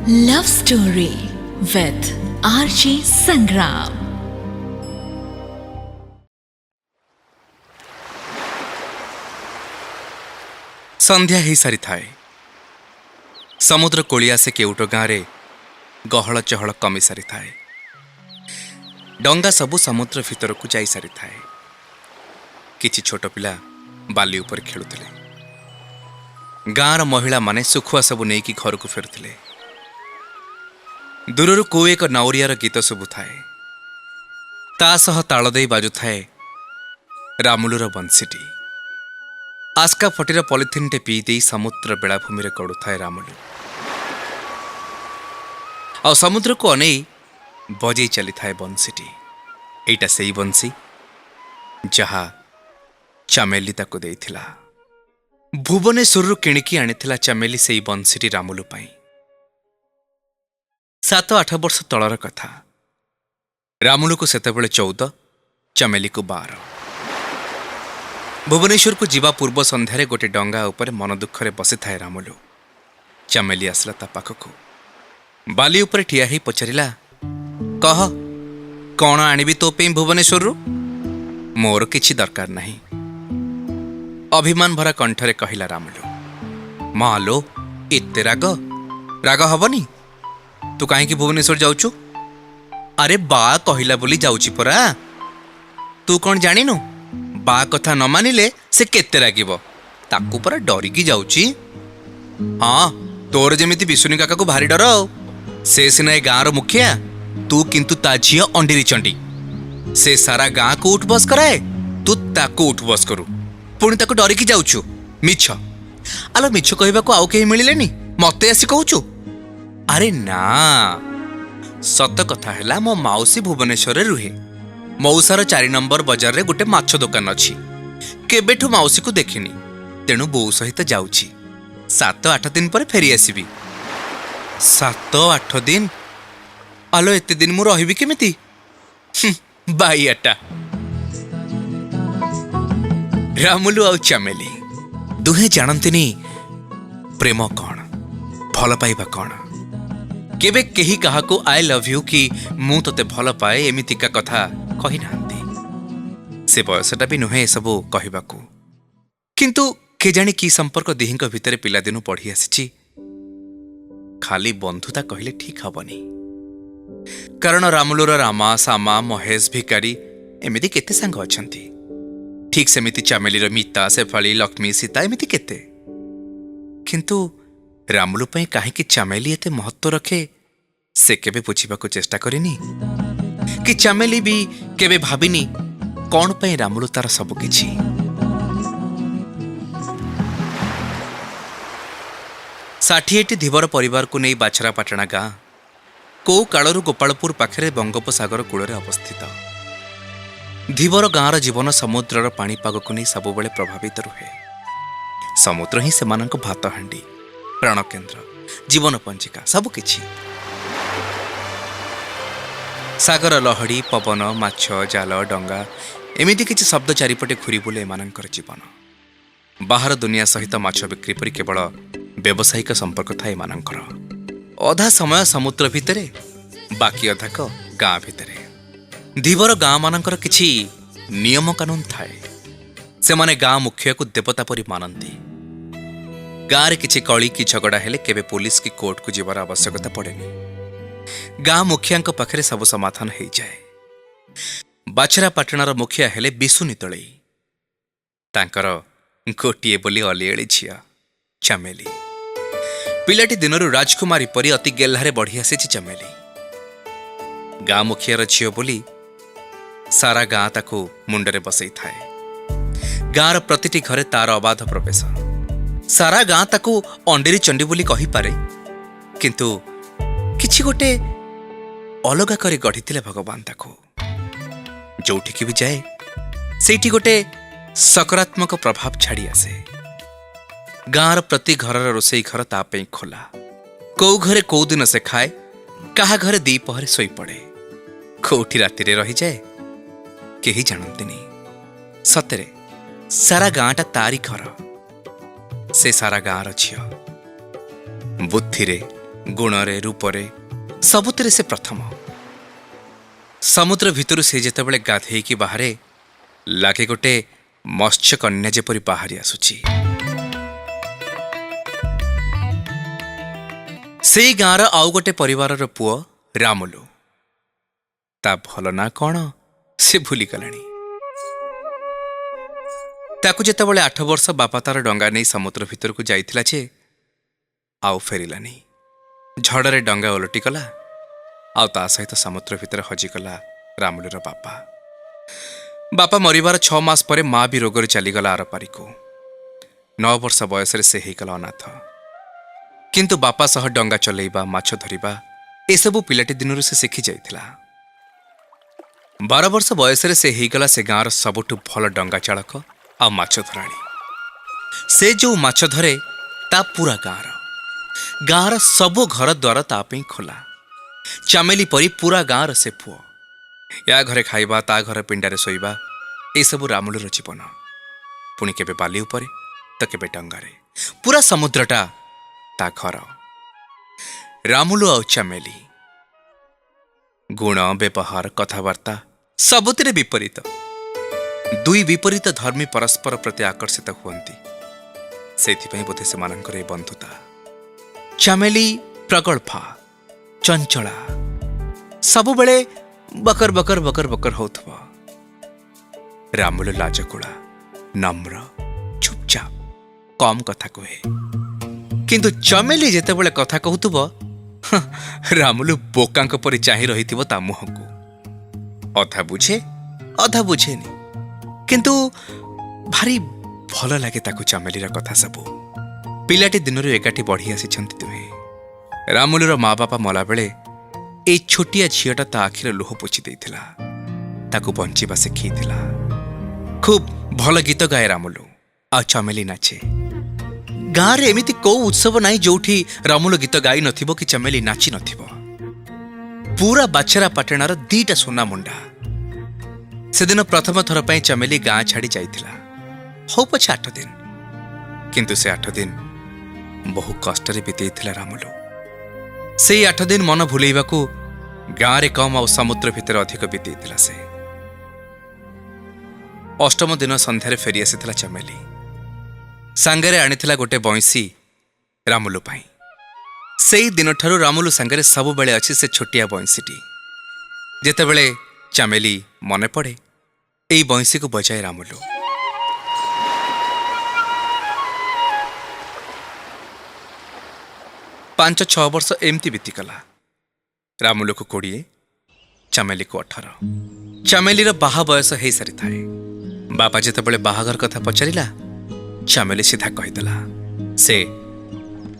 Love Story with RJ Sangram. संध्या ही सारी थाए समुद्र कोलिया से केउट गाँव गहल चहल कमी सारी थाए। डंगा सबू समुद्र भीतर को जाई सारी थाए। किछि छोट पिला बाली उपर खेलुथिले। गाँवर महिला माने सुखुआ सबू नेकी घर को फेरुथिले। दूरରୁ कोउ एक नाउरियार गीत शुभु थाए। ता सह ताल देई बाजु थाए रामुलुर बंसीटी। आस्का फटीर पॉलिथिन टे पी दे समुद्र बेलाभूमि रे गड़ु थाए रामुलु। आ समुद्र को अनेई बजई चली थाए बंसीटी। एटा सेई बंसी जहा चमेली ताको देइथिला। भुवनेश्वरु किणिकी आनिथिला चमेली सेई बंसीटी रामुलु पाई। 7-8 वर्ष तलर कथा। रामुलु को सेतेबेले 14, चमेली को 12। भुवनेश्वर को जीवा पूर्व संध्यारे गोटे डंगा उपरे मन दुखरे बसी थाए रामुलु। चमेली आसला ता पाखकु। बाली उपरे ठिया ही पचारिला, कह कौन आनिबी तो पे भुवनेश्वरु? मोर किछि दरकार नहीं। अभिमान भरा कंठरे कहिला रामुलु। मालो एते राग हबनी? तू कहीं भुवनेश्वर जाऊचु? अरे बा कहिला बोली जाऊची परा। तू कौन जानिनु? बा कथा न मानिले से केते रागिबो। ताकू परा डरिकी जाऊची। हाँ तोर जेमिति विष्णु काका को भारी डर। से सिना ए गाँव मुखिया, तू किंतु ता झियो अंडीरी चंडी। से सारा गाँ को उठ बस कराए, तू ताकू उठ बस करू। पुणी ताकू डरिकी जाऊचु। मिछ आलो मिछ कहबाको आउ केही मिलिलेनी, मते आसी कहूचु। अरे ना सत कथा हैला मो माउसी भुवनेश्वर रुहे। मौसार 4 नंबर बजार रे गोटे माछ दुकान अछि। केबेठु माउसी को देखिनी, तेणु बो सहित जाउछि। 7-8 दिन पर फेरी आसीबी। 7-8 दिन? आलो एते दिन मु रहिबी केमिति? बाई आटा। रामुलु आ चमेली दुहे जानंतिनी प्रेम कौन, भल पाइबा कौन। केबे केही काहाको आई लव यू कि मु तते भल पाए एमितिका कथा कहि नांती। से बयसटा भी नुहे सबु कहिबाकू। किंतु के जानी की संपर्क दिहिंक भितरे पिला दिनु पढ़ी आसीची। खाली बंधुता कहिले ठीक हबनी। कारण रामुलुर रामा, सामा, महेश, भिकारी एमिति केते संग अछंती। ठीक सेमिति चमेलीर मीता, शेफाली, लक्ष्मी, सीता एमिति केते। किंतु रामुलु पई काहेकि चमेली एते महत्व रखे से केबे बुझिबाकू चेष्टा करिनी। कि चमेली भी केबे भाबिनी कौन पई रामुलु तार सब किछि। षाठिएटी धीवर परिवार को नहीं बाछरा पाटणा गाँ को कालरू गोपालपुर पाखरे बंगोपसागर कूଳରେ अवस्थित। धीवर गाँर जीवन समुद्रर पाणीपाग को नहीं सबुबले प्रभावित रुहे। समुद्र ही सेमानंक भात हांडी, प्राणकेन्द्र, जीवन पंजिका सबकिछि। सागर लहड़ी, पवन, माछ, जाल, डंगा एमिति किछि शब्द चारिपटे घुरी बुले एमानंकर जीवन। बाहर दुनिया सहित माछ बिक्री परि केवल व्यावसायिक संपर्क था एमानंकर। अधा समय समुद्र भितरे, बाकी अधाक गाँ भितरे। धीवर गाँ मानंकर किछि नियम कानून थाए। सेमाने गाँ मुखिया को देवता परि मानंती। गाँव रे किछि कली कि झगड़ा हेले केबे पुलिस की कोर्ट को जीवार आवश्यकता पड़ेनी। गाँ मुखिया पाखरे सब समाधान हो जाए। बाछरा पाटणार मुखिया हेले बिशु नितळई। तांकर गोटिए बोली अलिएली झिया चमेली। पिलाटी दिनरू राजकुमारी परी अति गेल्हारे बढ़ी आसीछि चमेली। गाँ मुखियार झियो बोली सारा गाँ ताकू मुंडरे बसई थाए। गाँर प्रतिटी घरे तार अबाध प्रवेश। सारा गाँ ताकू अंडेरी चंडी बोली कही पारे। किंतु किछि गोटे अलगा करी गढ़ी भगवान ताकू। जोठिकी भी जाए सेठी गोटे सकारात्मक प्रभाव छाड़ी आसे। गाँर प्रति घरर रोसई घर ता पे खोला। कौ घरे कौ दिन से खाए, काहा घरे दी पहरे सोई पड़े, कोठी राति रे रही जाए केही जानंतिनी। सतरे सारा गाँटा तारी घर। से सारा गाँर झियो बुद्धिरे ଗୁଣରେ ରୂପରେ ସବୁଥିରେ ସେ ପ୍ରଥମ। ସମୁଦ୍ର ଭିତରୁ ସେ ଯେତେବେଳେ ଗାଧେଇକି ବାହାରେ ଲାଗେ ଗୋଟେ ମତ୍ସ୍ୟକନ୍ୟା ଯେପରି ବାହାରି ଆସୁଛି। ସେଇ ଗାଁର ଆଉ ଗୋଟେ ପରିବାରର ପୁଅ ରାମୁଲୁ। ତା ଭଲ ନା କ'ଣ ସେ ଭୁଲିଗଲାଣି। ତାକୁ ଯେତେବେଳେ 8 ବର୍ଷ ବାପା ତାର ଡଙ୍ଗା ନେଇ ସମୁଦ୍ର ଭିତରକୁ ଯାଇଥିଲା ଯେ ଆଉ ଫେରିଲାନି। ଝଡ଼ରେ ଡଙ୍ଗା ଓଲଟିଗଲା ଆଉ ତା ସହିତ ସମୁଦ୍ର ଭିତରେ ହଜିଗଲା ରାମୁଲୁର ବାପା। ବାପା ମରିବାର 6 ମାସ ପରେ ମା ବି ରୋଗରେ ଚାଲିଗଲା ଆରପାରିକୁ। 9 ବର୍ଷ ବୟସରେ ସେ ହେଇଗଲା ଅନାଥ। କିନ୍ତୁ ବାପା ସହ ଡଙ୍ଗା ଚଲେଇବା, ମାଛ ଧରିବା ଏସବୁ ପିଲାଟି ଦିନରୁ ସେ ଶିଖି ଯାଇଥିଲା। 12 ବର୍ଷ ବୟସରେ ସେ ହେଇଗଲା ସେ ଗାଁର ସବୁଠୁ ଭଲ ଡଙ୍ଗା ଚାଳକ ଆଉ ମାଛ ଧରାଣୀ। ସେ ଯେଉଁ ମାଛ ଧରେ ତା ପୁରା ଗାଁର ସବୁ ଘର ଦ୍ୱାର ତା ପାଇଁ ଖୋଲା। ଚାମେଲି ପରି ପୁରା ଗାଁର ସେ ପୁଅ। ୟା ଘରେ ଖାଇବା, ତା ଘର ପିଣ୍ଡାରେ ଶୋଇବା, ଏସବୁ ରାମୁଲୁର ଜୀବନ। ପୁଣି କେବେ ବାଲି ଉପରେ ତ କେବେ ଡଙ୍ଗାରେ। ପୁରା ସମୁଦ୍ରଟା ତା ଘର। ରାମୁଲୁ ଆଉ ଚାମେଲି ଗୁଣ, ବ୍ୟବହାର, କଥାବାର୍ତ୍ତା ସବୁଥିରେ ବିପରୀତ। ଦୁଇ ବିପରୀତ ଧର୍ମୀ ପରସ୍ପର ପ୍ରତି ଆକର୍ଷିତ ହୁଅନ୍ତି। ସେଇଥିପାଇଁ ବୋଧେ ସେମାନଙ୍କର ଏ ବନ୍ଧୁତା। ଚାମେଲି ପ୍ରଗଳ୍ଭା, ଚଞ୍ଚଳା, ସବୁବେଳେ ବକର ବକର ବକର ବକର ହଉଥିବ। ରାମୁଲୁ ଲାଜକୁଳା, ନମ୍ର, ଚୁପଚାପ, କମ୍ କଥା କୁହେ। କିନ୍ତୁ ଚମେଲି ଯେତେବେଳେ କଥା କହୁଥିବ ରାମୁଲୁ ବୋକାଙ୍କ ପରି ଚାହିଁ ରହିଥିବ ତା ମୁହଁକୁ। ଅଧା ବୁଝେ ଅଧା ବୁଝେନି, କିନ୍ତୁ ଭାରି ଭଲ ଲାଗେ ତାକୁ ଚାମେଲିର କଥା ସବୁ। ପିଲାଟି ଦିନରୁ ଏକାଠି ବଢ଼ି ଆସିଛନ୍ତି ଦୁହେଁ। ରାମୁଲୁର ମା ବାପା ମଲାବେଳେ ଏଇ ଛୋଟିଆ ଝିଅଟା ତା ଆଖିର ଲୁହ ପୋଛି ଦେଇଥିଲା, ତାକୁ ବଞ୍ଚିବା ଶିଖେଇଥିଲା। ଖୁବ୍ ଭଲ ଗୀତ ଗାଏ ରାମୁଲୁ, ଆଉ ଚାମେଲି ନାଚେ। ଗାଁରେ ଏମିତି କୋଉ ଉତ୍ସବ ନାହିଁ ଯୋଉଠି ରାମୁଲୁ ଗୀତ ଗାଇ ନଥିବ କି ଚାମେଲି ନାଚି ନଥିବ। ପୁରା ବାଛରା ପାଟଣାର 2ଟା ସୁନା ମୁଣ୍ଡା। ସେଦିନ ପ୍ରଥମ ଥର ପାଇଁ ଚାମେଲି ଗାଁ ଛାଡ଼ି ଯାଇଥିଲା। ହଉ ପଛେ 8 ଦିନ, କିନ୍ତୁ ସେ 8 ଦିନ ବହୁ କଷ୍ଟରେ ବିତେଇଥିଲା ରାମୁଲୁ। ସେଇ 8 ଦିନ ମନ ଭୁଲେଇବାକୁ ଗାଁରେ କମ୍ ଆଉ ସମୁଦ୍ର ଭିତରେ ଅଧିକ ବିତେଇଥିଲା ସେ। ଅଷ୍ଟମ ଦିନ ସନ୍ଧ୍ୟାରେ ଫେରି ଆସିଥିଲା ଚାମେଲି। ସାଙ୍ଗରେ ଆଣିଥିଲା ଗୋଟେ ବଇଁଶୀ ରାମୁଲୁ ପାଇଁ। ସେଇ ଦିନଠାରୁ ରାମୁଲୁ ସାଙ୍ଗରେ ସବୁବେଳେ ଅଛି ସେ ଛୋଟିଆ ବଇଁଶୀଟି। ଯେତେବେଳେ ଚାମେଲି ମନେ ପଡ଼େ ଏଇ ବଇଁଶୀକୁ ବଜାଏ ରାମୁଲୁ। ପାଞ୍ଚ 6 ବର୍ଷ ଏମିତି ବିତିଗଲା। ରାମୁଲୁକୁ 20, ଚାମେଲିକୁ 18। ଚାମେଲିର ବାହା ବୟସ ହେଇସାରିଥାଏ। ବାପା ଯେତେବେଳେ ବାହାଘର କଥା ପଚାରିଲା, ଚାମେଲି ସିଧା କହିଦେଲା ସେ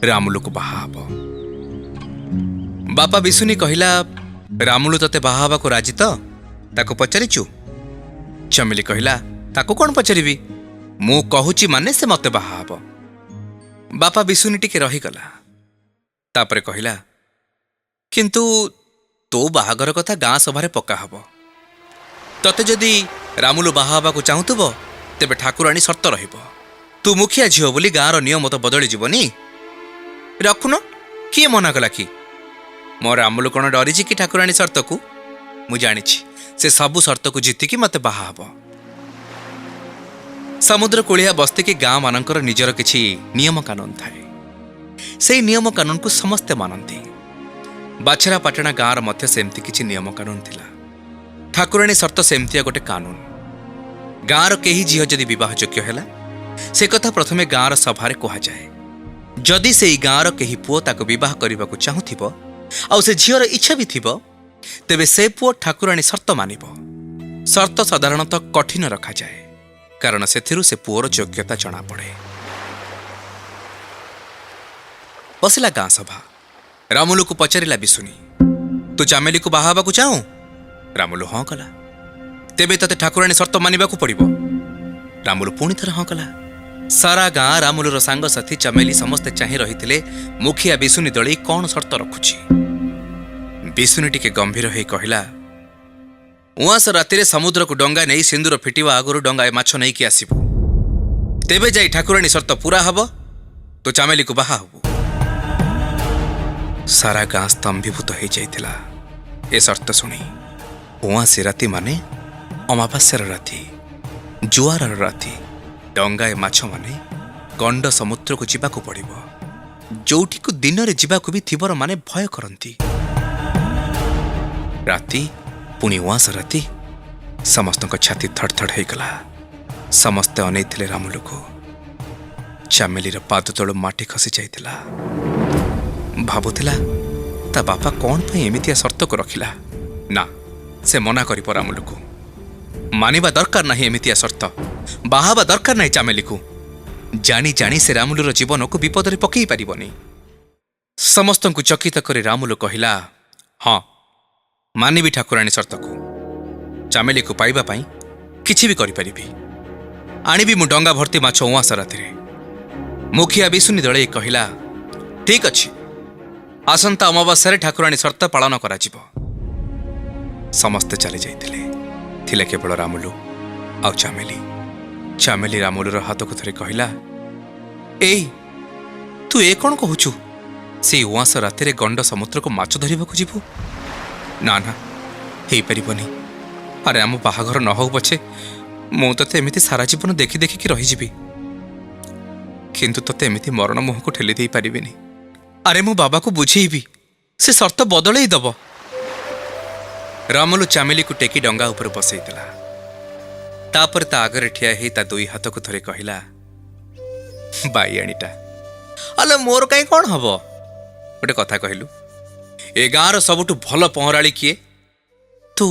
ରାମୁଲୁକୁ ବାହା ହବ। ବାପା ବିଶୁନି କହିଲା, ରାମୁଲୁ ତତେ ବାହା ହେବାକୁ ରାଜି ତ? ତାକୁ ପଚାରିଛୁ? ଚାମେଲି କହିଲା, ତାକୁ କ'ଣ ପଚାରିବି, ମୁଁ କହୁଛି ମାନେ ସେ ମତେ ବାହା ହବ। ବାପା ବିଶୁନି ଟିକେ ରହିଗଲା, ତାପରେ କହିଲା, କିନ୍ତୁ ତୋ ବାହାଘର କଥା ଗାଁ ସଭାରେ ପକ୍କା ହବ। ତତେ ଯଦି ରାମୁଲୁ ବାହା ହେବାକୁ ଚାହୁଁଥିବ ତେବେ ଠାକୁରାଣୀ ସର୍ତ୍ତ ରହିବ। ତୁ ମୁଖିଆ ଝିଅ ବୋଲି ଗାଁର ନିୟମ ତ ବଦଳିଯିବନି। ରଖୁନ, କିଏ ମନା କଲା କି? ମୋ ରାମୁଲୁ କ'ଣ ଡରିଛି କି ଠାକୁରାଣୀ ସର୍ତ୍ତକୁ? ମୁଁ ଜାଣିଛି ସେ ସବୁ ସର୍ତ୍ତକୁ ଜିତିକି ମତେ ବାହା ହବ। ସମୁଦ୍ର କୂଳିଆ ବସ୍ତିକି ଗାଁ ମାନଙ୍କର ନିଜର କିଛି ନିୟମ କାନୁନ ଥାଏ। ସେଇ ନିୟମ କାନୁନକୁ ସମସ୍ତେ ମାନନ୍ତି। ବାଛରା ପାଟଣା ଗାଁର ମଧ୍ୟ ସେମିତି କିଛି ନିୟମ କାନୁନ ଥିଲା। ଠାକୁରାଣୀ ସର୍ତ୍ତ ସେମିତିଆ ଗୋଟେ କାନୁନ। ଗାଁର କେହି ଝିଅ ଯଦି ବିବାହ ଯୋଗ୍ୟ ହେଲା, ସେ କଥା ପ୍ରଥମେ ଗାଁର ସଭାରେ କୁହାଯାଏ। ଯଦି ସେଇ ଗାଁର କେହି ପୁଅ ତାକୁ ବିବାହ କରିବାକୁ ଚାହୁଁଥିବ ଆଉ ସେ ଝିଅର ଇଚ୍ଛା ବି ଥିବ, ତେବେ ସେ ପୁଅ ଠାକୁରାଣୀ ସର୍ତ୍ତ ମାନିବ। ସର୍ତ୍ତ ସାଧାରଣତଃ କଠିନ ରଖାଯାଏ, କାରଣ ସେଥିରୁ ସେ ପୁଅର ଯୋଗ୍ୟତା ଜଣାପଡ଼େ। ବସିଲା ଗାଁ ସଭା। ରାମୁଲୁକୁ ପଚାରିଲା ବିଶୁନି, ତୁ ଚାମେଲିକୁ ବାହା ହେବାକୁ ଚାହୁଁ? ରାମୁଲୁ ହଁ କଲା। ତେବେ ତତେ ଠାକୁରାଣୀ ସର୍ତ୍ତ ମାନିବାକୁ ପଡ଼ିବ। ରାମୁଲୁ ପୁଣି ଥରେ ହଁ କଲା। ସାରା ଗାଁ, ରାମୁଲୁର ସାଙ୍ଗସାଥୀ, ଚାମେଲି ସମସ୍ତେ ଚାହିଁ ରହିଥିଲେ ମୁଖିଆ ବିଶୁନି ଦଳେଇ କ'ଣ ସର୍ତ୍ତ ରଖୁଛି। ବିଶୁନି ଟିକେ ଗମ୍ଭୀର ହେଇ କହିଲା, ଉଆଁସ ରାତିରେ ସମୁଦ୍ରକୁ ଡଙ୍ଗା ନେଇ ସିନ୍ଦୁର ଫିଟିବା ଆଗରୁ ଡଙ୍ଗାଏ ମାଛ ନେଇକି ଆସିବୁ। ତେବେ ଯାଇ ଠାକୁରାଣୀ ସର୍ତ୍ତ ପୁରା ହବ, ତୁ ଚାମେଲିକୁ ବାହା ହବୁ। सारा गाँ स्तंभीभूत हो जाइथिला ए सर्त शुणी। उआसी राति माने अमावास्यार राति, जुआर राति, डंगाए माछ माने गंड समुद्र को जीवाकू पड़िबो, जोठी को दिन रे जीवाकू भी थिबर माने भय करंती। राति पुणी उआस राति, समस्त छाती थड़थड़ हो गला। समस्ते अनेइथिले रामुलु को। चामेलीर पाद तळु माटी खसी जाइथिला। भाबुथिला ता बापा कौन पे एमितिया शर्त को रखिला। ना, से मना करी रामुलु को। मानिबा दरकार नहीं एमितिया शर्त, बाहाबा दरकार नहीं चामेली को। जानी जानी से रामुलुर जीवन को विपद रे पकई पारिबनी। समस्त को चकित करी रामुलु कहिला, हाँ मानिबी ठाकुराणी शर्त को। चामेली को पाइबा पाई किछि भी करि परिबी। आनिबी मु डंगा भर्ती माछ उआस रातिरे। मुखिया बिसुनी दळे कहिला, ठीक अछि, आसंता अमावास्यारे ठाकुराणी शर्त पालन करा जिवो। समस्ते चली जाइथिले। थिले केवल रामुलु आ चामेली। चामेली रामुलुर हाथ को धरी कहिला, एई तू ए कोन कहूचु? से उआस रातिरे गंड समुद्र को माछ धरिबाकू जिवु? ना ना, हेई परिबनी। अरे आम बाहाघर न हो पछे मु तते एमिति सारा जीवन देखि देखि कि रही जिबी, किंतु तते एमिति मरण मुह को ठेली देई परिबिनी। अरे मु बाबा को बुझेइबी, से शर्त बदलई दब। रामुलु चामेली को टेकी डंगा ऊपर बसैतिला। तापर ता आगरे ठिया हेई ता दुई हाथ को धरी कहिला, बाईआणीटा, अले मोर काई कोन हबो? गोटे कथा कहिलु, ए गाँर सबुठु भल पहराली किए? तू।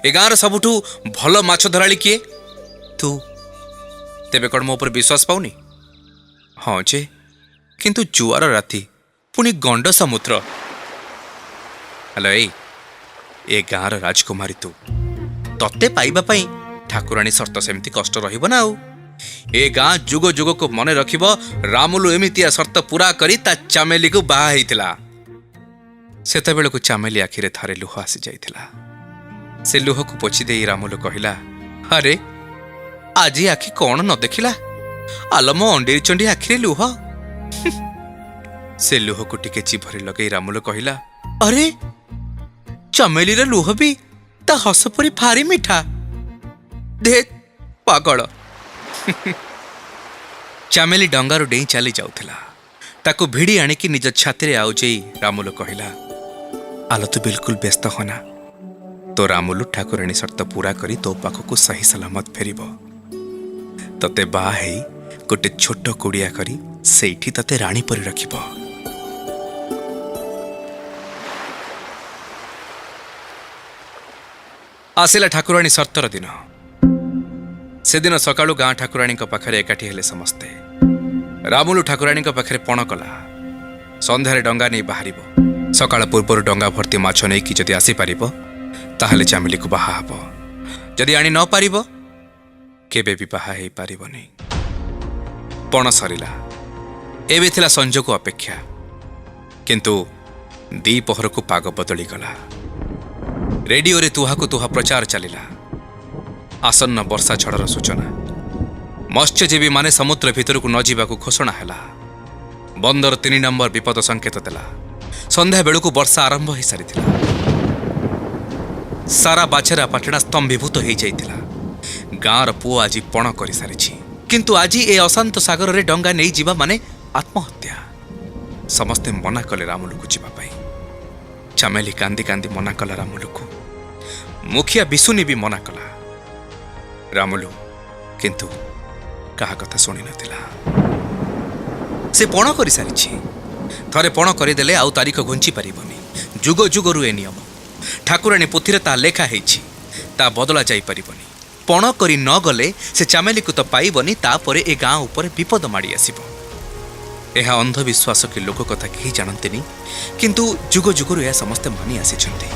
ए गाँर सबुठु भल माछ धराली किए? तू। तेबे कौन मो पर विश्वास पाउनी? हाँ जे, किंतु जुआर राति पुणी गंड समुद्र। हेलो ए गाँर राजकुमारी तू, तते पाइबा पाई ठाकुराणी शर्त सेमती कष्ट रहिबो ना। आउ ए गाँ जुग जुग को मने रखिबो, रामुलु एमितिया शर्त पूरा करी ता चामेली को बाहा हेइतिला। सेतेबेले को चामेली आखिरे थारे लुह आसी जाइथिला। से लुह को पोछि देई रामुलु कहिला, अरे आजी आखि कौन न देखिला? आलम अंडीर चंडी आखिरे लुह। से लुह को टिके चिभरे लगई रामुलु कहिला, अरे चमेली रे लुह भी ता हस परी भारी मिठा। दे पागल। चामेली डंगारू डेई चली जाउथिला। ताकू भिड़ी आनिकी निज छाती रे आउजेई रामुलु कहिला, आलो तू बिल्कुल व्यस्त होना। तो रामुलु ठाकुराणी शर्त पूरा करी तो पाखकू सही सलामत फेरिबो। तते बाहा हेई गोटे छोट कुड़िया करी सेठी तते राणी परी रखिबो। आसिला ठाकुराणी शर्तर दिन। से दिन सकाळु गाँ ठाकुराणी पाखरे एकाठी हेले समस्ते। रामुलु ठाकुराणी पाखरे पण कला। संध्यारे डंगा नहीं बाहरिबो। सकाळ पूर्वर डंगा भर्ती माछ नहीं कि जदि आसी पारिबो ताहले चामेली को बाहा हबो। जदि आनी न पारिबो केबे भी बाहा हेई पारिबोनी। पण सरिला। एबे थिला संजोग अपेक्षा, किंतु दी पहर को पाग बदली गला। रेडियो रे तुहा को तुहा प्रचार चलिला। आसन्न वर्षा झड़र सूचना। मत्स्यजीवी माने समुद्र भितर को न जीवा को घोषणा हैला। बंदर 3 नंबर विपद संकेत देला। संध्या बेलू को वर्षा आरंभ हो सारी। सारा बाछेरा पाटणा स्तंभीभूत हो जाइतिला। गाँर पुओ आज पण कर सारी, किंतु आज ए अशांत सागर रे डंगा नहीं जीवा माने आत्महत्या। समस्ते मना कले रामुलु को जीवा पाई। चामेली कांदी कांदी मना कला रामुलु को। मुखिया बिसुनी भी मना कला। रामुलु किंतु कहा कथा शुणी नथिला। से पण कर सारी। थरे पण करदेले आउ तारीख घुंची पारिबनी। जुग जुगरु ए नियम। ठाकुराणी पोथी ता लेखा हेछि, ता बदला जाई पारिबनी। पण करी न गले से चामेली को तो पाइबनी। तापरे ए गाँ ऊपर विपद माड़ी आसिबो। यह अंधविश्वास कि लोक कथा केही जानतेनी, किंतु जुग जुगरु यह समस्ते मानि आसिछन्ते।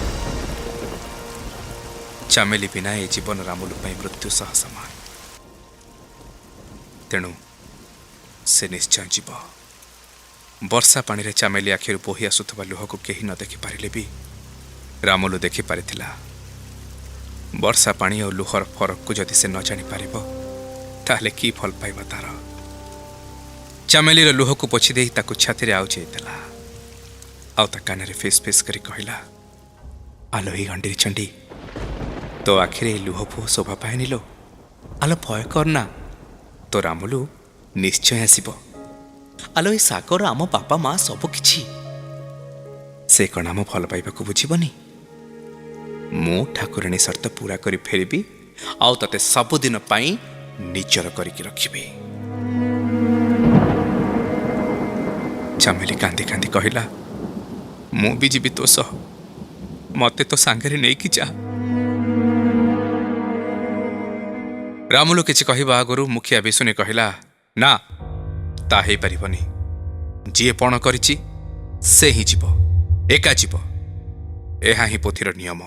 चामेली बिना ए जीवन रामुलु पई मृत्यु सह समान। तेणु से निश्चय जीव। वर्षा पानी रे चामेली आखिर बोही आसुथबा लुह को केही न देखि पारिले भी रामुलु देखि पारिथिला। वर्षा पानी और लुहर फरक को जदि से न जानी पारिबो ताहले की फल पाइबा तार। चामेलीर लुह को पोछि देई ताकू छाती रे आउ जाइतिला। ଆଉ ତା କାନରେ ଫେସ୍ ଫେସ୍ କରି କହିଲା, ଆଲୋ ଏଇ ଗଣ୍ଡିରି ଚଣ୍ଡୀ, ତୋ ଆଖିରେ ଲୁହ ଫୁହ ଶୋଭା ପାଏନିଲୋ। ଆଲୋ ଭୟ କରନା, ତୋ ରାମୁଲୁ ନିଶ୍ଚୟ ଆସିବ। ଆଲୋ ଏ ସାଗର ଆମ ବାପା ମା ସବୁ କିଛି। ସେ କ'ଣ ଆମ ଭଲ ପାଇବାକୁ ବୁଝିବନି? ମୁଁ ଠାକୁରାଣୀ ସର୍ତ୍ତ ପୁରା କରି ଫେରିବି, ଆଉ ତତେ ସବୁଦିନ ପାଇଁ ନିଜର କରିକି ରଖିବି। ଚାମେଲି କାନ୍ଦି କାନ୍ଦି କହିଲା, ମୁଁ ବି ଯିବି ତୋ ସହ, ମତେ ତୋ ସାଙ୍ଗରେ ନେଇକି ଯା। ରାମୁଲୁ କିଛି କହିବା ଆଗରୁ ମୁଖିଆ ବିଶୁନି କହିଲା, ନା ତା ହେଇପାରିବନି। ଯିଏ ପଣ କରିଛି ସେ ହିଁ ଯିବ, ଏକା ଯିବ। ଏହା ହିଁ ପୋଥିର ନିୟମ।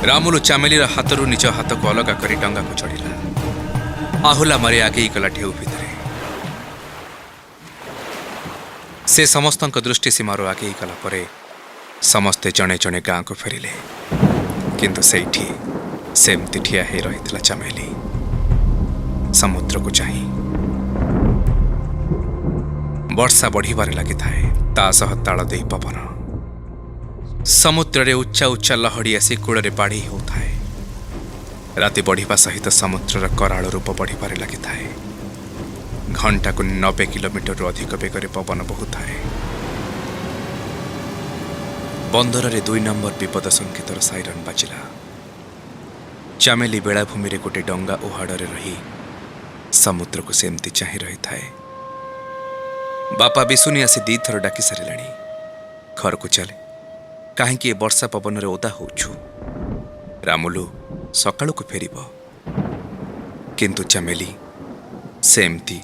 ରାମୁଲୁ ଚାମେଲିର ହାତରୁ ନିଜ ହାତକୁ ଅଲଗା କରି ଡଙ୍ଗାକୁ ଚଢ଼ିଲା। ଆହୁଲା ମାରି ଆଗେଇ ଗଲା ଢେଉ ଭିତରେ। ସେ ସମସ୍ତଙ୍କ ଦୃଷ୍ଟି ସୀମାରୁ ଆଗେଇ ଗଲା ପରେ ସମସ୍ତେ ଜଣେ ଜଣେ ଗାଁକୁ ଫେରିଲେ। କିନ୍ତୁ ସେଇଠି ସେମିତି ଠିଆ ହେଇ ରହିଥିଲା ଚାମେଲି, ସମୁଦ୍ରକୁ ଚାହିଁ। ବର୍ଷା ବଢ଼ିବାରେ ଲାଗିଥାଏ, ତା ସହ ତାଳ ଦେଇ ପବନ। ସମୁଦ୍ରରେ ଉଚ୍ଚା ଉଚ୍ଚା ଲହଡ଼ି ଆସି କୂଳରେ ବାଢ଼ି ହେଉଥାଏ। ରାତି ବଢ଼ିବା ସହିତ ସମୁଦ୍ରର କରାଳ ରୂପ ବଢ଼ିବାରେ ଲାଗିଥାଏ। ଘଣ୍ଟାକୁ 90 କିଲୋମିଟରରୁ ଅଧିକ ବେଗରେ ପବନ ବହୁଥାଏ। ବନ୍ଦରରେ 2 ନମ୍ବର ବିପଦ ସଂକେତର ସାଇରନ୍ ବାଜିଲା। ଚାମେଲି ବେଳାଭୂମିରେ ଗୋଟିଏ ଡଙ୍ଗା ଉହାଡ଼ରେ ରହି ସମୁଦ୍ରକୁ ସେମିତି ଚାହିଁ ରହିଥାଏ। ବାପା ବିଶୁନି ଆସି 2 ଥର ଡାକି ସାରିଲାଣି, ଘରକୁ ଚାଲେ, କାହିଁକି ଏ ବର୍ଷା ପବନରେ ଓଦା ହେଉଛୁ। ରାମୁଲୁ ସକାଳକୁ ଫେରିବ। କିନ୍ତୁ ଚାମେଲି ସେମିତି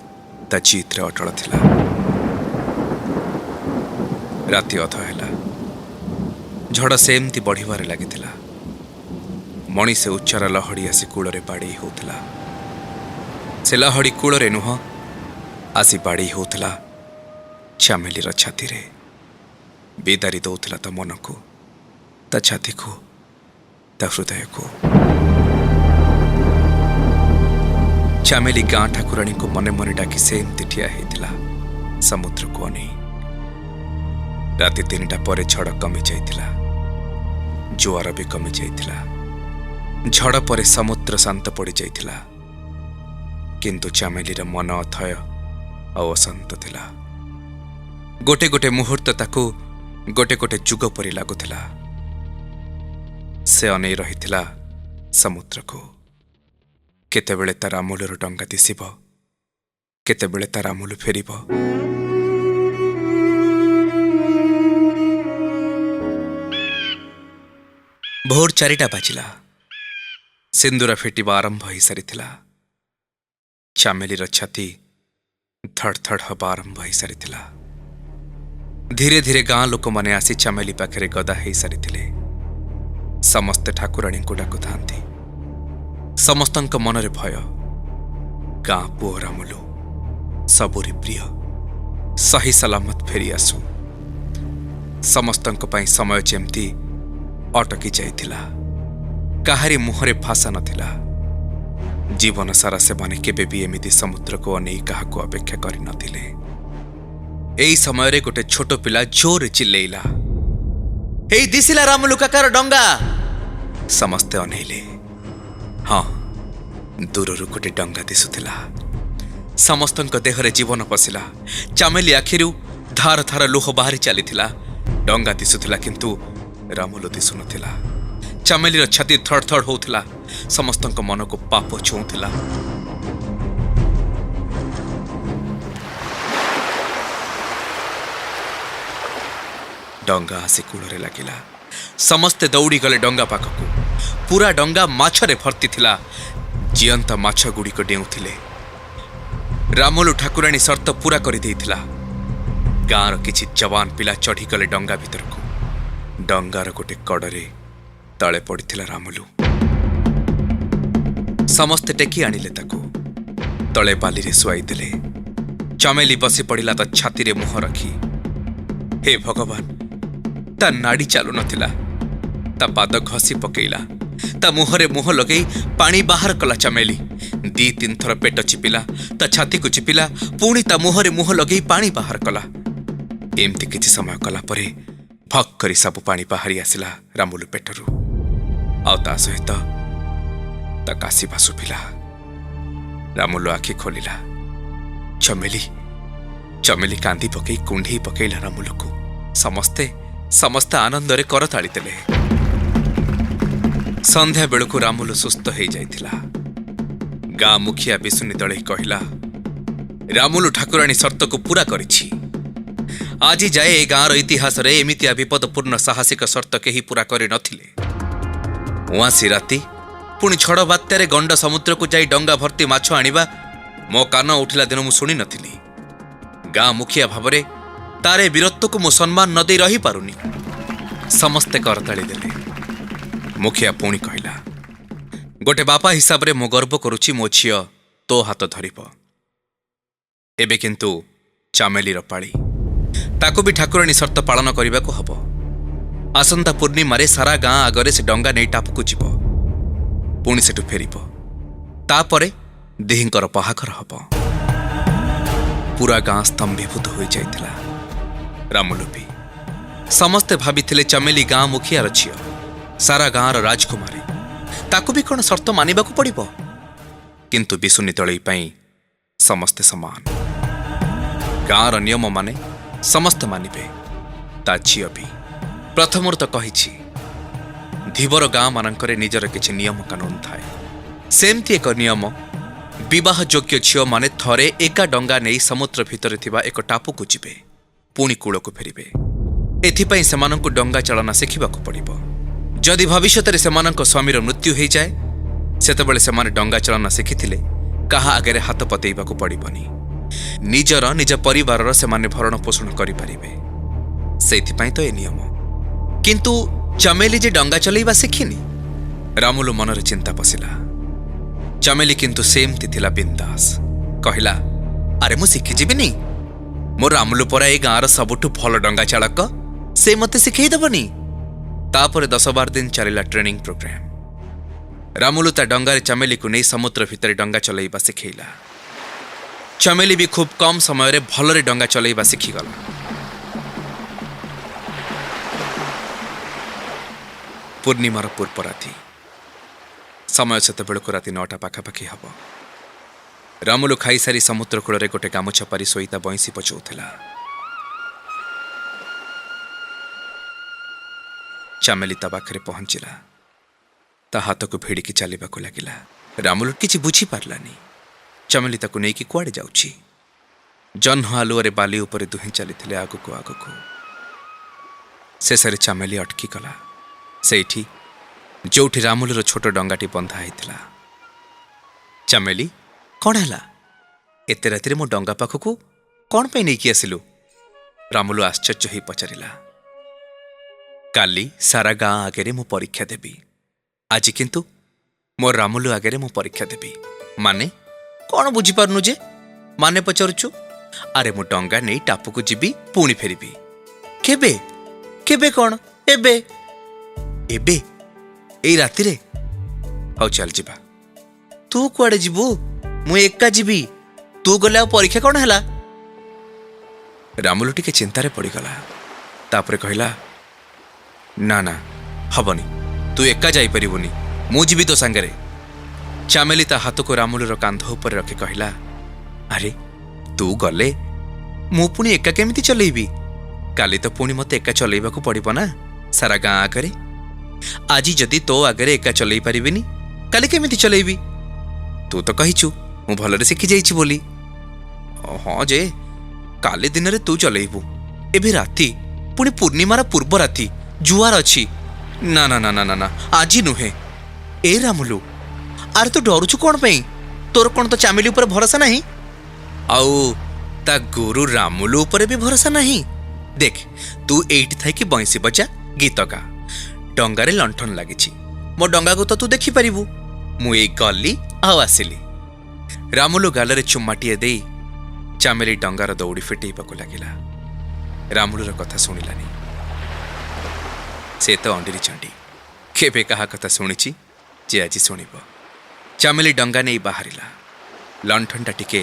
ତା ଜିଦ୍ରେ ଅଟଳ ଥିଲା। ରାତି ଅଧ ହେଲା, ଝଡ଼ ସେମିତି ବଢ଼ିବାରେ ଲାଗିଥିଲା। ମଣିଷ ଉଚ୍ଚାର ଲହଡ଼ି ଆସି କୂଳରେ ବାଡ଼େଇ ହେଉଥିଲା। ସେ ଲହଡ଼ି କୂଳରେ ନୁହଁ, ଆସି ବାଡ଼େଇ ହେଉଥିଲା ଚାମେଲିର ଛାତିରେ। ବିଦାରି ଦେଉଥିଲା ତା ମନକୁ, ତା ଛାତିକୁ, ତା ହୃଦୟକୁ। ଚାମେଲି ଗାଁ ଠାକୁରାଣୀଙ୍କୁ ମନେ ମନେ ଡାକି ସେମିତି ଠିଆ ହେଇଥିଲା ସମୁଦ୍ରକୁ ଅନେଇ। ରାତି 3ଟା ପରେ ଝଡ଼ କମି ଯାଇଥିଲା, ଜୁଆର ବି କମି ଯାଇଥିଲା। ଝଡ଼ ପରେ ସମୁଦ୍ର ଶାନ୍ତ ପଡ଼ିଯାଇଥିଲା। କିନ୍ତୁ ଚାମେଲିର ମନ ଅଥୟ ଆଉ ଅଶାନ୍ତ ଥିଲା। ଗୋଟେ ଗୋଟେ ମୁହୂର୍ତ୍ତ ତାକୁ ଗୋଟେ ଗୋଟେ ଯୁଗ ପରି ଲାଗୁଥିଲା। ସେ ଅନେଇ ରହିଥିଲା ସମୁଦ୍ରକୁ। କେତେବେଳେ ତା ରାମୁଲୁର ଡଙ୍ଗା ଦିଶିବ, କେତେବେଳେ ତା ରାମୁଲୁ ଫେରିବ। ଭୋର 4ଟା ବାଜିଲା। ସିନ୍ଦୁର ଫିଟିବା ଆରମ୍ଭ ହୋଇସାରିଥିଲା। ଚାମେଲିର ଛାତି ଧଡ଼ ଧଡ଼ ହେବା ଆରମ୍ଭ ହୋଇସାରିଥିଲା। ଧୀରେ ଧୀରେ ଗାଁ ଲୋକମାନେ ଆସି ଚାମେଲି ପାଖରେ ଗଦା ହେଇସାରିଥିଲେ। ସମସ୍ତେ ଠାକୁରାଣୀଙ୍କୁ ଡାକୁଥାନ୍ତି। ସମସ୍ତଙ୍କ ମନରେ ଭୟ। ଗାଁ ପୁଅ ରାମୁଲୁ ସବୁରି ପ୍ରିୟ, ସହି ସଲାମତ ଫେରି ଆସୁ। ସମସ୍ତଙ୍କ ପାଇଁ ସମୟ ଯେମିତି ଅଟକି ଯାଇଥିଲା। କାହାରି ମୁହଁରେ ଭାଷା ନଥିଲା। ଜୀବନ ସାରା ସେମାନେ କେବେ ବି ଏମିତି ସମୁଦ୍ରକୁ ଅନେଇ କାହାକୁ ଅପେକ୍ଷା କରିନଥିଲେ। ଏହି ସମୟରେ ଗୋଟେ ଛୋଟ ପିଲା ଜୋରରେ ଚିଲ୍ଲେଇଲା, ଏଇ ଦିଶିଲା ରାମୁଲୁ କାକାର ଡଙ୍ଗା। ସମସ୍ତେ ଅନେଇଲେ। ହଁ, ଦୂରରୁ ଗୋଟେ ଡଙ୍ଗା ଦିଶୁଥିଲା। ସମସ୍ତଙ୍କ ଦେହରେ ଜୀବନ ପଶିଲା। ଚାମେଲି ଆଖିରୁ ଧାର ଧାର ଲୁହ ବାହାରି ଚାଲିଥିଲା। ଡଙ୍ଗା ଦିଶୁଥିଲା, କିନ୍ତୁ ରାମୁଲୁ ଦିଶୁନଥିଲା। ଚାମେଲିର ଛାତି ଥଡ଼ ଥଡ଼ ହେଉଥିଲା। ସମସ୍ତଙ୍କ ମନକୁ ପାପ ଛୁଉଁଥିଲା। ଡଙ୍ଗା ଆସି କୂଳରେ ଲାଗିଲା। ସମସ୍ତେ ଦୌଡ଼ିଗଲେ ଡଙ୍ଗା ପାଖକୁ। ପୁରା ଡଙ୍ଗା ମାଛରେ ଭର୍ତ୍ତି ଥିଲା। ଜିଅନ୍ତା ମାଛ ଗୁଡ଼ିକ ଡେଉଁଥିଲେ। ରାମୁଲୁ ଠାକୁରାଣୀ ସର୍ତ୍ତ ପୁରା କରିଦେଇଥିଲା। ଗାଁର କିଛି ଯବାନ ପିଲା ଚଢ଼ିଗଲେ ଡଙ୍ଗା ଭିତରକୁ। ଡଙ୍ଗାର ଗୋଟେ କଡ଼ରେ ତଳେ ପଡ଼ିଥିଲା ରାମୁଲୁ। ସମସ୍ତେ ଟେକି ଆଣିଲେ ତାକୁ। ତଳେ ବାଲିରେ ଶୁଆଇଦେଲେ। ଚାମେଲି ବସି ପଡ଼ିଲା ତା ଛାତିରେ ମୁହଁ ରଖି। ହେ ଭଗବାନ, ତା ନାଡ଼ି ଚାଲୁନଥିଲା। ତା ପାଦ ଘଷି ପକେଇଲା। ତା ମୁହଁରେ ମୁହଁ ଲଗେଇ ପାଣି ବାହାର କଲା ଚାମେଲି। दी तीन थर पेट चिपिला ता छाती को चिपिला पुणी ता मुहरे मुह लगे पानी बाहर कला। एमती किछि समय कला परे भक करी सब पानी बाहरी आसिला रामुलु पेटरू। आउ ता सहित ता काशिबा सुभिला। रामुलु आखि खोलिला। चमेली चमेली कांदी पकई कुंढी पकईला रामुलु को। समस्ते समस्ते आनंदरे करताली देले। संध्या बेलू रामुलु सुस्थ हो जाइथिला। गाँ मुखिया बिसुनी दले कहिला, रामुलु ठाकुराणी शर्त को पूरा करिछि। आज जाए ए गाँर इतिहास रे एमितिया विपदपूर्ण साहसिक शर्त केही पूरा करि नथिले। उआसी राति पुणी छड़ बात्यारे गंड समुद्र को जाई डंगा भर्ती माछ आनिबा मो कान उठिला दिन मु सुनी नथिली। गाँ मुखिया भावरे तारे वीरत्व को मु सम्मान न दे रही पारुनी। समस्ते करताली देले। मुखिया पुणी कहिला, गोटे बापा हिसाब रे मो गर्व करुछि मो झियो तो हाथ धरिब। एबे किंतु चामेलीर पाळी। ताको भी ठाकुराणी शर्त पालन करने को हब। आसंता पूर्णिमा रे सारा गाँ आगरे से डंगा नहीं टापुक जीव। पुणी सेठु फेरिब। तापरे देहींकर पहाकर हब। पूरा गाँ स्तंभीभूत हो जाइथिला। रामुलु भी। समस्ते भाविथिले चमेली गाँ मुखियार झियो, सारा गाँर राजकुमारी। ताकू भी कौन शर्त मानिबाकू पड़िबो। किंतु बिसुनी दलई पई समस्ते समान। गाँर नियम माने समस्त मानिबे। ता झियो भी। प्रथमରୁ तो कहिछि धीवर गाँ मानकरे निजर किछि नियम कानून थाए। सेमती एक नियम विवाह योग्य झियो माने थरे एका डंगा नहीं समुद्र भितर थिबा एक टापू को जिबे, पुणी कूल को फेरिबे। एथिपई सेमानंकु डंगा चालना शिखिबाकू पड़िबो। जदि भविष्यत रे सेमानंक स्वामीर मृत्यु हो जाए सेतेबेले सेमाने डंगा चालना शिखिथिले काहा आगरे हाथ पतेइबाकू पड़िबनी। निजर निज परिवारर सेमाने भरण पोषण करि पारिबे। सेथिपई तो ए नियम। किंतु चमेली जे डंगा चलैबा शिखिनी। रामुलु मनरे चिंता पसिला। चमेली किंतु सेमती थिला बिंदास। कहिला, अरे मु शिखि जिबिनी। मो रामुलु परा ए गाँर सबुठु भल डंगा चालक। से मते शिखै दबनी। तापरे 10-12 दिन चलिला ट्रेनिंग प्रोग्राम। रामुलु ता डंगारे चमेली को नहीं समुद्र भितर डंगा चलैबा शिखैला। चमेली भी खूब कम समय रे भलरे डंगा चलैबा शिखिगला। पूर्णिमार पूर्व राति। समय सेतेबेलକୁ राति 9टा पाखापाखि हब। रामुलु खाई सारी समुद्र कूଳରେ गोटे गामुछा पारि सोईता बइंसी पचौथिला। चमेली ता पाखरे पहुंचिला। ता हाथ को भिड़िकी चलिबाकू लागिला। रामुलु किछि बुझी पारलानी। चमेली ताकू नेकी कुआडे जाउछि। जह्न आलुअरे बाली उपरे दुहीं चलिथिले आगुकू आगुकू। शेषरे चमेली अटकी गला सेठी जोठी रामुलुर छोट डंगाटी बंधा होइथिला। चमेली कौन है? एते राति मो डंगा पाखकू कौन पे नहीं आसिलु? रामुलु आश्चर्य ही पचारिला। काली सारा गाँ आगे मु परीक्षा देबी। आज किंतु मो रामुलु आगे मु परीक्षा देबी। माने कौन बुझीपारनु जे? माने पचारुचु? अरे मु डंगा नहीं टापुकू जीबी पुणी फेरिबी। केबे केबे कौन? एबे एबे एई राति रे? हौ चल जिबा। तू कुआडे जीबू? मु एका जीबी। तू गले आ परीक्षा कौन हैला? रामुलु टिके चिंतारे पड़ीगला। तापरे कहिला, ना ना हबनी। तू एका जाई परिबुनी। मु जीबी तो संगरे। चामेली ता हाथ को रामुलुर कांध ऊपर रखी कहिला, अरे तू गले मु पुणी एका केमिति चलैबी? काली तो पुणी मते एका चलैबाकू पड़िबो ना सारा गाँ आगरे। आज जदि तो आगरे एका चलै पारिबिनी काली केमिति चलैबी? तू तो कहिछु मु भलरे शिखि जाइछि बोली। हाँ जे काली दिन रे तू चलैबू। एबे राति पुणी पूर्णिमार पूर्व राति जुआर अछि। ना ना ना ना ना आज नुहे। ए रामुलु अरे तू डरुछु कौन पे? तोर कौन तो चामेली ऊपर भरोसा नहीं? आउ ता गुरु रामुलु ऊपर भी भरोसा नहीं? देख तू एइठी थाई कि बंसी बजा गीत गा। डंगारे लंठन लागिछि। मो डंगा को तो तू देखि परिबू। मु ए गली आउ आसिली। रामुलु गालरे चुम्माटिए देई चामेली डंगार दौड़ी फिटेइबाकू लागिला। रामुलुर कथा शुणिलानी। से तो अंडीरी चंडी केबे कहा कथा शुणिछि जे आज शुणिब। ଚାମେଲି ଡଙ୍ଗା ନେଇ ବାହାରିଲା। ଲଣ୍ଠନଟା ଟିକେ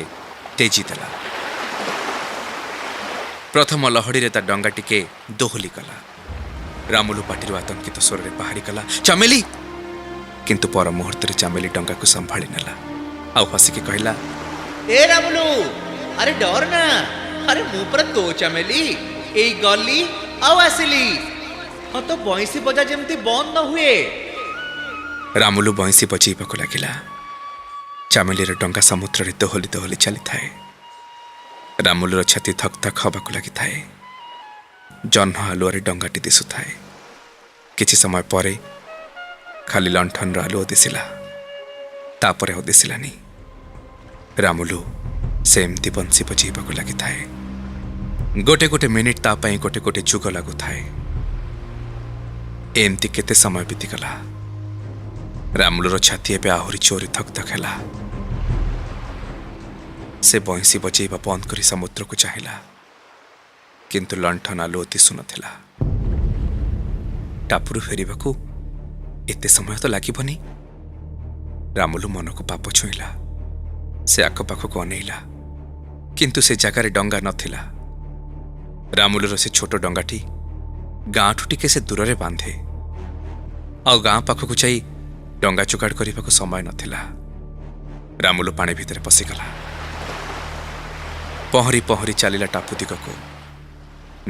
ତେଜି ଦେଲା। ପ୍ରଥମ ଲହଡ଼ିରେ ତା ଡଙ୍ଗା ଟିକେ ଦୋହଲି ଗଲା। ରାମୁଲୁ ପାଟିରୁ ଆତଙ୍କିତ ସ୍ୱରରେ ବାହାରିଗଲା, ଚାମେଲି! କିନ୍ତୁ ପର ମୁହୂର୍ତ୍ତରେ ଚାମେଲି ଡଙ୍ଗାକୁ ସମ୍ଭାଳି ନେଲା। ଆଉ ହସିକି କହିଲା, ए रामुलू, अरे डर ना, अरे मुंह पर तो चमेली ए गली आउ आसिली। हाँ तो बंसी बजा जेमती बंद न हुए। ରାମୁଲୁ ବଇଁଶୀ ବଜେଇବାକୁ ଲାଗିଲା। ଚାମେଲିର ଡଙ୍ଗା ସମୁଦ୍ରରେ ଦୋହଲି ଦୋହଲି ଚାଲିଥାଏ। ରାମୁଲୁର ଛାତି ଧକ୍ ଧକ୍ ହେବାକୁ ଲାଗିଥାଏ। ଜହ୍ନ ଆଲୁଅରେ ଡଙ୍ଗାଟି ଦିଶୁଥାଏ। କିଛି ସମୟ ପରେ ଖାଲି ଲଣ୍ଠନର ଆଲୁଅ ଦିଶିଲା। ତାପରେ ଆଉ ଦିଶିଲାନି। ରାମୁଲୁ ସେମିତି ବଂଶୀ ବଜେଇବାକୁ ଲାଗିଥାଏ। ଗୋଟେ ଗୋଟେ ମିନିଟ୍ ତା ପାଇଁ ଗୋଟେ ଗୋଟେ ଯୁଗ ଲାଗୁଥାଏ। ଏମିତି କେତେ ସମୟ ବିତିଗଲା। ରାମୁଲୁର ଛାତି ଏବେ ଆହୁରି ଜୋରେ ଧକ୍ ଧକ୍ ହେଲା। ସେ ବଇଁଶୀ ବଜେଇବା ବନ୍ଦ କରି ସମୁଦ୍ରକୁ ଚାହିଁଲା, କିନ୍ତୁ ଲଣ୍ଠନ ଆଲୁଅ ଦିଶୁନଥିଲା। ଟାପୁରୁ ଫେରିବାକୁ ଏତେ ସମୟ ତ ଲାଗିବନି। ରାମୁଲୁ ମନକୁ ପାପ ଛୁଇଁଲା। ସେ ଆଖପାଖକୁ ଅନେଇଲା, କିନ୍ତୁ ସେ ଜାଗାରେ ଡଙ୍ଗା ନଥିଲା। ରାମୁଲୁର ସେ ଛୋଟ ଡଙ୍ଗାଟି ଗାଁଠୁ ଟିକେ ସେ ଦୂରରେ ବାନ୍ଧେ। ଆଉ ଗାଁ ପାଖକୁ ଯାଇ ଡଙ୍ଗା ଯୋଗାଡ଼ କରିବାକୁ ସମୟ ନଥିଲା। ରାମୁଲୁ ପାଣି ଭିତରେ ପଶିଗଲା। ପହଁରି ପହଁରି ଚାଲିଲା ଟାପୁ ଦିଗକୁ।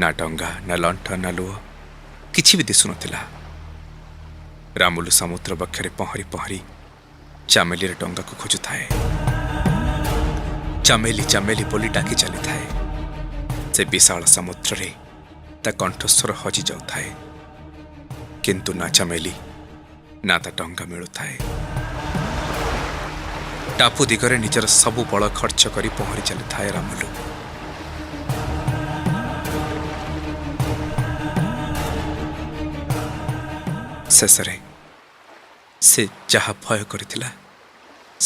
ନା ଡଙ୍ଗା, ନା ଲଣ୍ଠନ, ନା ଲୁହ, କିଛି ବି ଦିଶୁନଥିଲା। ରାମୁଲୁ ସମୁଦ୍ର ବକ୍ଷରେ ପହଁରି ପହଁରି ଚାମେଲିର ଡଙ୍ଗାକୁ ଖୋଜୁଥାଏ। ଚାମେଲି ଚାମେଲି ବୋଲି ଡାକି ଚାଲିଥାଏ। ସେ ବିଶାଳ ସମୁଦ୍ରରେ ତା କଣ୍ଠସ୍ୱର ହଜି ଯାଉଥାଏ। କିନ୍ତୁ ନା ଚାମେଲି ନା ତା ଡଙ୍ଗା ମିଳୁଥାଏ। ଟାପୁ ଦିଗରେ ନିଜର ସବୁ ବଳ ଖର୍ଚ୍ଚ କରି ପହଁରି ଚାଲିଥାଏ ରାମୁଲୁ। ଶେଷରେ ସେ ଯାହା ଭୟ କରିଥିଲା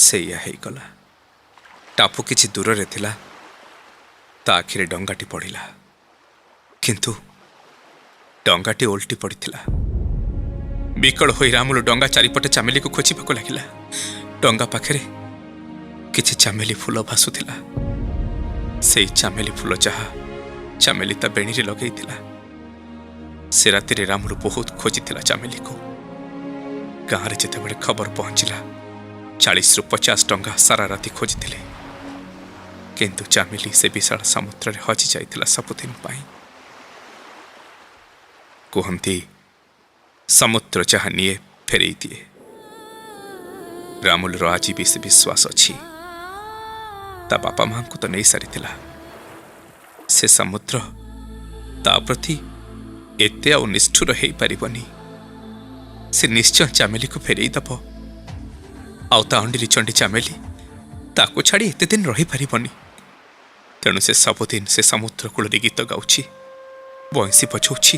ସେଇଆ ହେଇଗଲା। ଟାପୁ କିଛି ଦୂରରେ ଥିଲା। ତା ଆଖିରେ ଡଙ୍ଗାଟି ପଡ଼ିଲା, କିନ୍ତୁ ଡଙ୍ଗାଟି ଓଲଟି ପଡ଼ିଥିଲା। ବିକଳ ହୋଇ ରାମୁଲୁ ଡଙ୍ଗା ଚାରିପଟେ ଚାମେଲିକୁ ଖୋଜିବାକୁ ଲାଗିଲା। ଡଙ୍ଗା ପାଖରେ କିଛି ଚାମେଲି ଫୁଲ ଭାସୁଥିଲା। ସେଇ ଚାମେଲି ଫୁଲ ଯାହା ଚାମେଲି ତା ବେଣୀରେ ଲଗେଇଥିଲା। ସେ ରାତିରେ ରାମୁଲୁ ବହୁତ ଖୋଜିଥିଲା ଚାମେଲିକୁ। ଗାଁରେ ଯେତେବେଳେ ଖବର ପହଞ୍ଚିଲା, 40ରୁ 50 ଡଙ୍ଗା ସାରା ରାତି ଖୋଜିଥିଲେ, କିନ୍ତୁ ଚାମେଲି ସେ ବିଶାଳ ସମୁଦ୍ରରେ ହଜି ଯାଇଥିଲା ସବୁଦିନ ପାଇଁ। କୁହନ୍ତି, ସମୁଦ୍ର ଯାହା ନିଏ ଫେରେଇ ଦିଏ। ରାମୁଲୁର ଆଜି ବି ସେ ବିଶ୍ୱାସ ଅଛି। ତା ବାପା ମାଙ୍କୁ ତ ନେଇ ସାରିଥିଲା। ସେ ସମୁଦ୍ର ତା ପ୍ରତି ଏତେ ଆଉ ନିଷ୍ଠୁର ହେଇପାରିବନି। ସେ ନିଶ୍ଚୟ ଚାମେଲିକୁ ଫେରେଇ ଦେବ। ଆଉ ତା ଅଣ୍ଡିରି ଚଣ୍ଡି ଚାମେଲି ତାକୁ ଛାଡ଼ି ଏତେ ଦିନ ରହିପାରିବନି। ତେଣୁ ସେ ସବୁଦିନ ସେ ସମୁଦ୍ର କୂଳରେ ଗୀତ ଗାଉଛି, ବଇଁଶୀ ବଜଉଛି।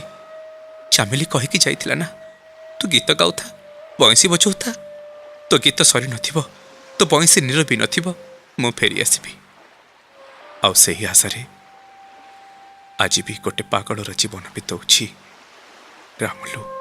ଚାମେଲି କହିକି ଯାଇଥିଲା ନା, ତୁ ଗୀତ ଗାଉଥା, ବଇଁଶୀ ବଜଉଥା। ତୋ ଗୀତ ସରିନଥିବ, ତୋ ବଇଁଶୀ ନିରବି ନଥିବ, ମୁଁ ଫେରି ଆସିବି। ଆଉ ସେହି ଆଶାରେ ଆଜି ବି ଗୋଟେ ପାଗଳର ଜୀବନ ବିତଉଛି ରାମୁଲୁ।